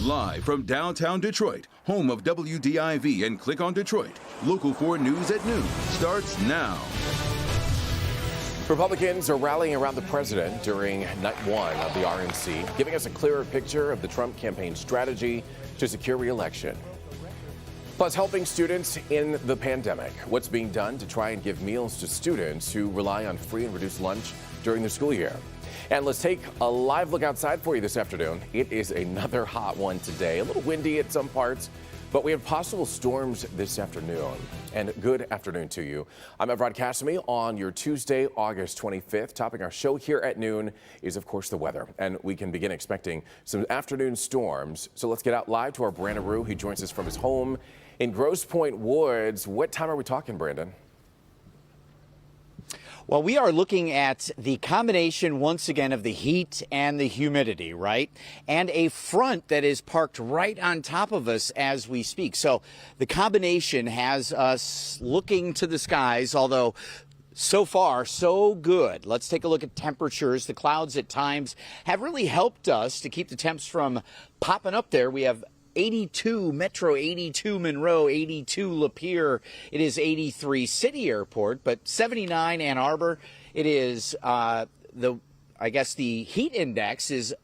Live from downtown Detroit, home of WDIV and Click on Detroit, Local 4 News at noon starts now. Republicans are rallying around the president during night one of the RNC, giving us a clearer picture of the Trump campaign strategy to secure re-election. Plus, helping students in the pandemic. What's being done to try and give meals to students who rely on free and reduced lunch during the school year. And let's take a live look outside for you this afternoon. It is another hot one today. A little windy at some parts, but we have possible storms this afternoon. And good afternoon to you. I'm Evrod Cassimy on your Tuesday, August 25th. Topping our show here at noon is, of course, the weather. And we can begin expecting some afternoon storms. So let's get out live to our Brandon Rue. He joins us from his home in Grosse Pointe Woods. What time are we talking, Brandon? Well, we are looking at the combination once again of the heat and the humidity, right? And a front that is parked right on top of us as we speak. So the combination has us looking to the skies, although so far, so good. Let's take a look at temperatures. The clouds at times have really helped us to keep the temps from popping up there. We have 82 Metro, 82 Monroe, 82 Lapeer. It is 83 City Airport, but 79 Ann Arbor. It is I guess the heat index is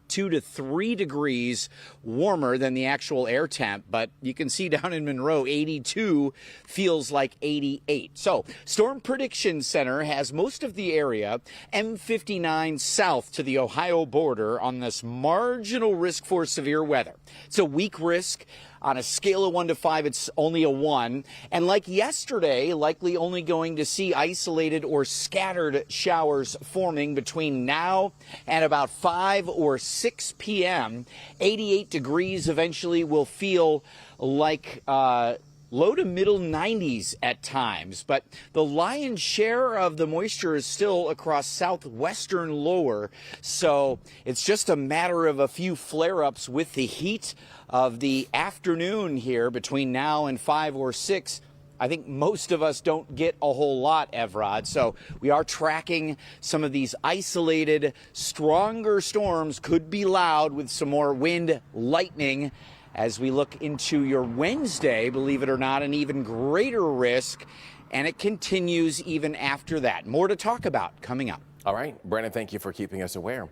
2 to 3 degrees warmer than the actual air temp, but you can see down in Monroe, 82 feels like 88. So, Storm Prediction Center has most of the area M59 south to the Ohio border on this marginal risk for severe weather. It's a weak risk. On a scale of 1 to 5, it's only a 1. And like yesterday, likely only going to see isolated or scattered showers forming between now and about 5 or 6 p.m. 88 degrees eventually will feel like low to middle 90s at times, but the lion's share of the moisture is still across southwestern lower, so it's just a matter of a few flare-ups with the heat of the afternoon here between now and 5 or 6. I think most of us don't get a whole lot, Evrod, so we are tracking some of these isolated, stronger storms. Could be loud with some more wind, lightning. As we look into your Wednesday, believe it or not, an even greater risk, and it continues even after that. More to talk about coming up. All right, Brandon, thank you for keeping us aware.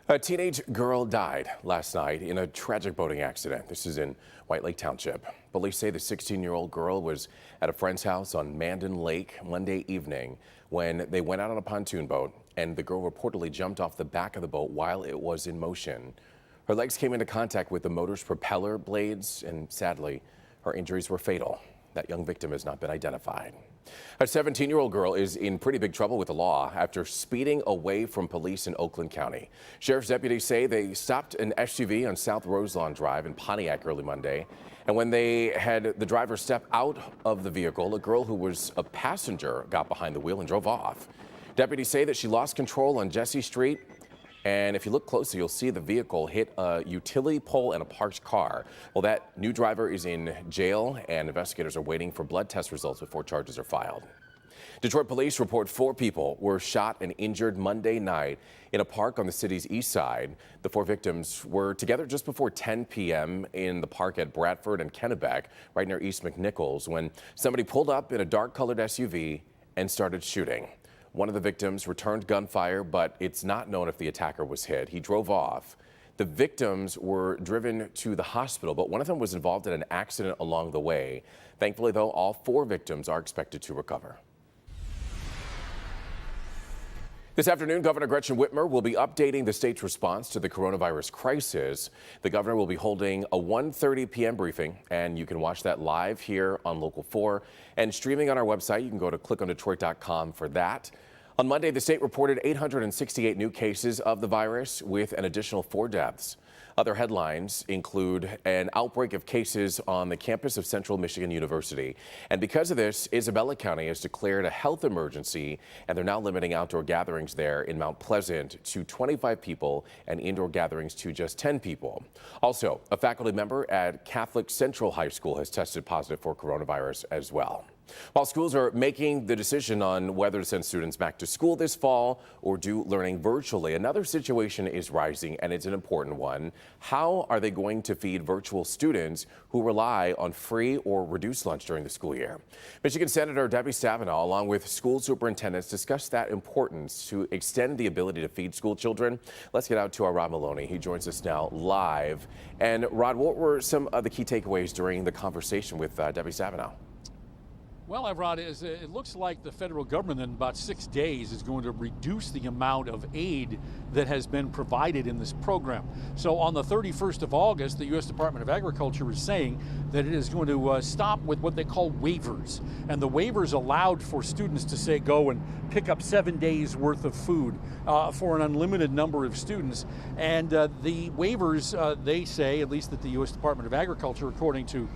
A teenage girl died last night in a tragic boating accident. This is in White Lake Township. Police say the 16-year-old girl was at a friend's house on Mandan Lake Monday evening when they went out on a pontoon boat, and the girl reportedly jumped off the back of the boat while it was in motion. Her legs came into contact with the motor's propeller blades, and sadly, her injuries were fatal. That young victim has not been identified. A 17-year-old girl is in pretty big trouble with the law after speeding away from police in Oakland County. Sheriff's deputies say they stopped an SUV on South Roselawn Drive in Pontiac early Monday. And when they had the driver step out of the vehicle, a girl who was a passenger got behind the wheel and drove off. Deputies say that she lost control on Jesse Street. And if you look closely, you'll see the vehicle hit a utility pole and a parked car. Well, that new driver is in jail, and investigators are waiting for blood test results before charges are filed. Detroit police report 4 people were shot and injured Monday night in a park on the city's east side. The 4 victims were together just before 10 p.m. in the park at Bradford and Kennebec, right near East McNichols, when somebody pulled up in a dark-colored SUV and started shooting. One of the victims returned gunfire, but it's not known if the attacker was hit. He drove off. The victims were driven to the hospital, but one of them was involved in an accident along the way. Thankfully, though, all 4 victims are expected to recover. This afternoon, Governor Gretchen Whitmer will be updating the state's response to the coronavirus crisis. The governor will be holding a 1:30 p.m. briefing, and you can watch that live here on Local 4 and streaming on our website. You can go to clickondetroit.com for that. On Monday, the state reported 868 new cases of the virus with an additional 4 deaths. Other headlines include an outbreak of cases on the campus of Central Michigan University. And because of this, Isabella County has declared a health emergency, and they're now limiting outdoor gatherings there in Mount Pleasant to 25 people and indoor gatherings to just 10 people. Also, a faculty member at Catholic Central High School has tested positive for coronavirus as well. While schools are making the decision on whether to send students back to school this fall or do learning virtually, another situation is rising, and it's an important one. How are they going to feed virtual students who rely on free or reduced lunch during the school year? Michigan Senator Debbie Stabenow, along with school superintendents, discussed that importance to extend the ability to feed school children. Let's get out to our Rod Maloney. He joins us now live. And Rod, what were some of the key takeaways during the conversation with Debbie Stabenow? Well, Rod, it looks like the federal government in about 6 days is going to reduce the amount of aid that has been provided in this program. So on the 31st of August, the U.S. Department of Agriculture is saying that it is going to stop with what they call waivers. And the waivers allowed for students to, say, go and pick up 7 days worth of food for an unlimited number of students. And the waivers, they say, at least at the U.S. Department of Agriculture, according to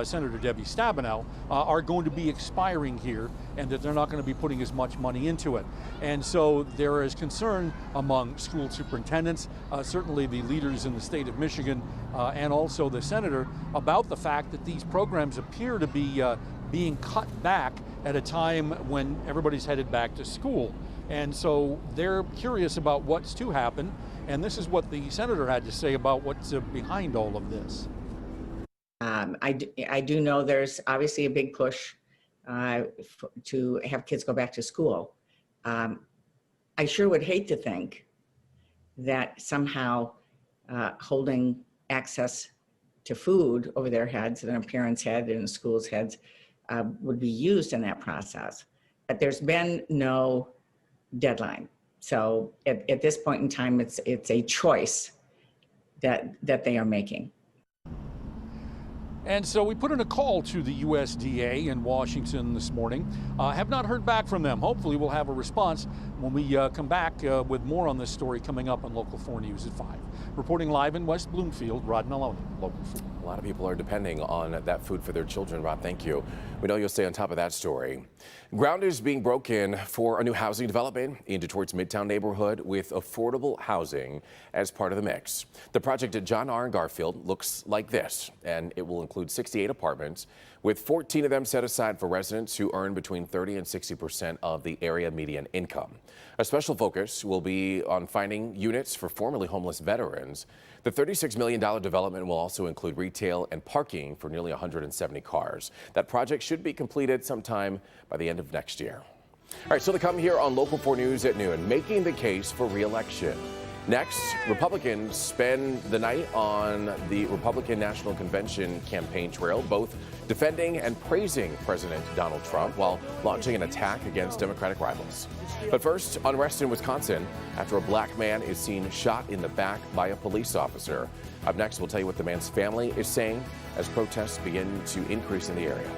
Senator Debbie Stabenow, are going to be expiring here, and that they're not going to be putting as much money into it. And so there is concern among school superintendents, certainly the leaders in the state of Michigan, and also the senator, about the fact that these programs appear to be being cut back at a time when everybody's headed back to school. And so they're curious about what's to happen, and this is what the senator had to say about what's behind all of this. I do know there's obviously a big push to have kids go back to school. I sure would hate to think that somehow holding access to food over their heads and their parents' head and the school's heads would be used in that process. But there's been no deadline. So at this point in time, it's a choice that they are making. And so we put in a call to the USDA in Washington this morning. Have not heard back from them. Hopefully we'll have a response when we come back with more on this story coming up on Local 4 News at 5. Reporting live in West Bloomfield, Rod Maloney, Local 4. A lot of people are depending on that food for their children. Rod, thank you. We know you'll stay on top of that story. Ground is being broken for a new housing development in Detroit's Midtown neighborhood with affordable housing as part of the mix. The project at John R. and Garfield looks like this, and it will include 68 apartments, with 14 of them set aside for residents who earn between 30% and 60% of the area median income. A special focus will be on finding units for formerly homeless veterans. The $36 million development will also include retail and parking for nearly 170 cars. That project should be completed sometime by the end of next year. All right, so to come here on Local 4 News at noon, making the case for re-election. Next, Republicans spend the night on the Republican National Convention campaign trail, both defending and praising President Donald Trump while launching an attack against Democratic rivals. But first, unrest in Wisconsin after a black man is seen shot in the back by a police officer. Up next, we'll tell you what the man's family is saying as protests begin to increase in the area.